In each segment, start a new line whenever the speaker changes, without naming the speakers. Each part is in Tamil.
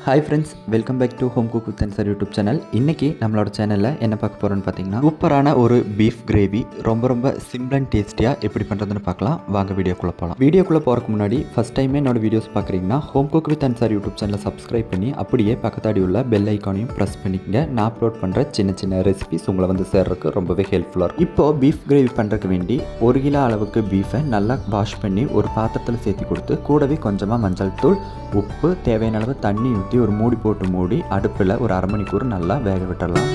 Hi friends, welcome back to home cook with Ansar YouTube channel. இன்றைக்கி நம்மளோட சேனலில் என்ன பார்க்க போகிறோன்னு பார்த்தீங்கன்னா, சூப்பரான ஒரு பீஃப் கிரேவி ரொம்ப சிம்பிள் அண்ட் டேஸ்டியாக எப்படி பண்ணுறதுன்னு பார்க்கலாம். வாங்க வீடியோக்குள்ளே போகலாம். வீடியோக்குள்ளே போகிறதுக்கு முன்னாடி ஃபஸ்ட் டைமே என்னோட வீடியோஸ் பார்க்குறீங்கன்னா home cook with Ansar YouTube சேனலை சப்ஸ்கிரைப் பண்ணி அப்படியே பக்கத்தாடி உள்ள பெல் ஐக்கானையும் ப்ரெஸ் பண்ணிக்கங்க. நான் அப்லோட் பண்ணுற சின்ன சின்ன ரெசிபிஸ் உங்களை வந்து சேர்றதுக்கு ரொம்பவே ஹெல்ப்ஃபுல்லாக இருக்கும். இப்போது பீஃப் கிரேவி பண்ணுறதுக்கு வேண்டி 1 கிலோ அளவுக்கு பீஃபை நல்லா வாஷ் பண்ணி ஒரு பாத்திரத்தில் சேர்த்து கொடுத்து கூடவே கொஞ்சமாக மஞ்சள் தூள், உப்பு, தேவையான அளவு தண்ணி ஊற்றி ஒரு மூடி போட்டு மூடி அடுப்பில் ஒரு அரை மணிக்கூர் நல்லா வேக விட்டுடலாம்.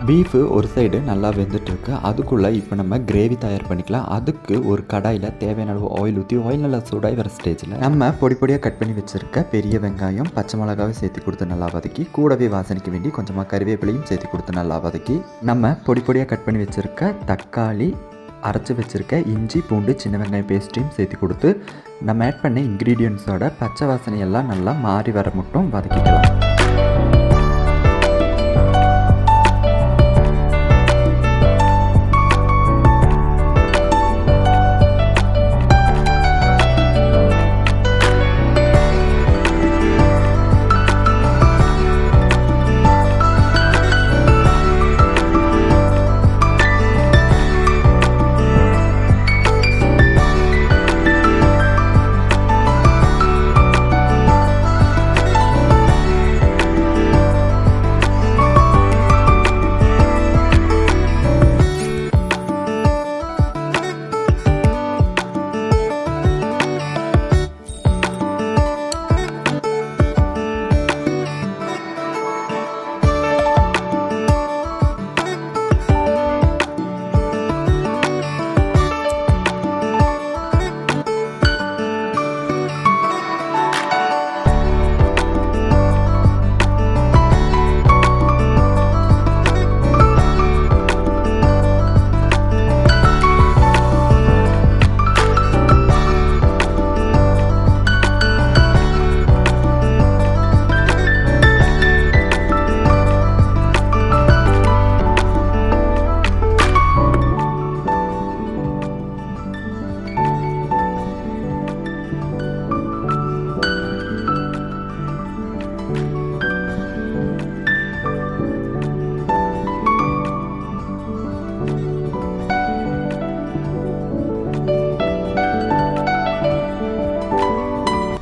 பீஃபு ஒரு சைடு நல்லா வெந்துட்டுருக்கு. அதுக்குள்ளே இப்போ நம்ம கிரேவி தயார் பண்ணிக்கலாம். அதுக்கு ஒரு கடாயில் தேவையான அளவு ஆயில் ஊற்றி ஆயில் நல்லா சூடாகி வர ஸ்டேஜில் நம்ம பொடியாக கட் பண்ணி வச்சுருக்க பெரிய வெங்காயம், பச்சை மிளகாவை சேர்த்து கொடுத்து நல்லா வதக்கி, கூடவே வாசனைக்கு வேண்டி கொஞ்சமாக கறிவேப்பிலையும் சேர்த்து கொடுத்து நல்லா வதக்கி, நம்ம பொடியாக கட் பண்ணி வச்சுருக்க தக்காளி, அரைச்சி வச்சுருக்க இஞ்சி பூண்டு சின்ன வெங்காயம் பேஸ்ட்டையும் சேர்த்து கொடுத்து நம்ம ஆட் பண்ண இன்க்ரீடியன்ஸோட பச்சை வாசனையெல்லாம் நல்லா மாறி வர மட்டும் வதக்கிக்கலாம்.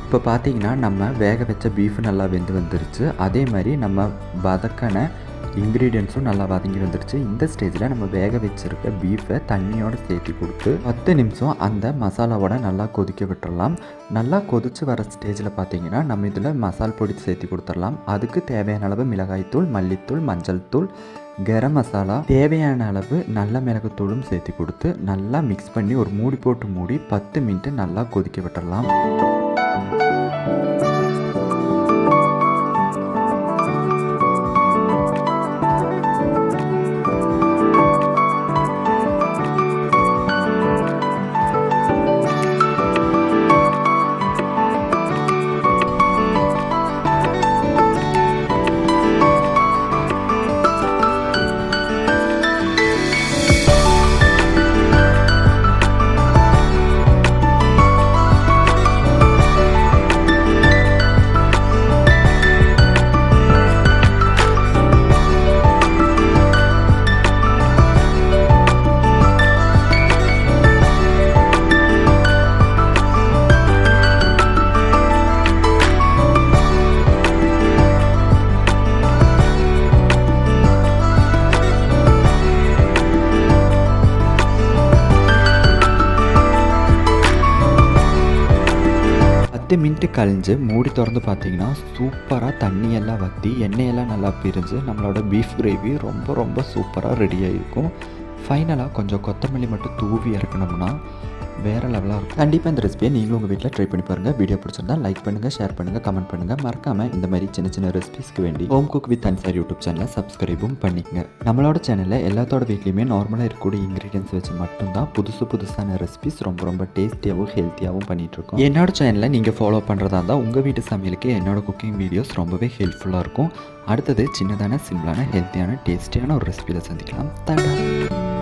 இப்போ பார்த்தீங்கன்னா நம்ம வேக வச்ச பீஃபு நல்லா வெந்து வந்துருச்சு. அதே மாதிரி நம்ம வதக்கின இன்க்ரீடியன்ஸும் நல்லா வதங்கி வந்துருச்சு. இந்த ஸ்டேஜில் நம்ம வேக வச்சுருக்க பீஃபை தண்ணியோடு சேர்த்து கொடுத்து 10 நிமிஷம் அந்த மசாலாவோட நல்லா கொதிக்க விட்டுடலாம். நல்லா கொதித்து வர ஸ்டேஜில் பார்த்தீங்கன்னா நம்ம இதில் மசால் பொடி சேர்த்து கொடுத்துடலாம். அதுக்கு தேவையான அளவு மிளகாய்த்தூள், மல்லித்தூள், மஞ்சள் தூள், கரம் மசாலா, தேவையான அளவு நல்ல மிளகுத்தூளும் சேர்த்து கொடுத்து நல்லா மிக்ஸ் பண்ணி ஒரு மூடி போட்டு மூடி 10 மினிட் நல்லா கொதிக்க விட்டுடலாம். 10 மினிட் கழிஞ்சு மூடி திறந்து பார்த்தீங்கன்னா சூப்பராக தண்ணியெல்லாம் வற்றி எண்ணெயெல்லாம் நல்லா பிரிஞ்சு நம்மளோட பீஃப் கிரேவி ரொம்ப ரொம்ப சூப்பராக ரெடி ஆகிருக்கும். ஃபைனலாக கொஞ்சம் கொத்தமல்லி மட்டும் தூவி இறக்கணும்னா வேறு லெவலாக இருக்கும். கண்டிப்பாக இந்த ரெசிபியை நீங்களும் உங்கள் வீட்டில் ட்ரை பண்ணி பாருங்கள். வீடியோ பிடிச்சிருந்தா லைக் பண்ணுங்கள், ஷேர் பண்ணுங்கள், கமெண்ட் பண்ணுங்கள். மறக்காமல் இந்த மாதிரி சின்ன சின்ன ரெசிபிஸ்க்கு வேண்டி home cook with Ansar YouTube சேனலை சப்ஸ்கிரைபும் பண்ணிக்கங்க. நம்மளோட சேனலில் எல்லாத்தோட வீட்லேயுமே நார்மலாக இருக்கக்கூடிய இன்க்ரீடியன்ஸ் வச்சு மட்டும்தான் புதுசான ரெசிபிஸ் ரொம்ப ரொம்ப டேஸ்டியாகவும் ஹெல்த்தியாகவும் பண்ணிகிட்ருக்கோம். என்னோட சேனலில் நீங்கள் ஃபாலோ பண்ணுறதா இருந்தால் உங்கள் வீட்டு சமையலுக்கு என்னோட குக்கிங் வீடியோஸ் ரொம்பவே ஹெல்ப்ஃபுல்லாக இருக்கும். அடுத்தது சின்னதான சிம்பிளான ஹெல்த்தியான டேஸ்டியான ஒரு ரெசிபியில் சந்திக்கலாம். தடா.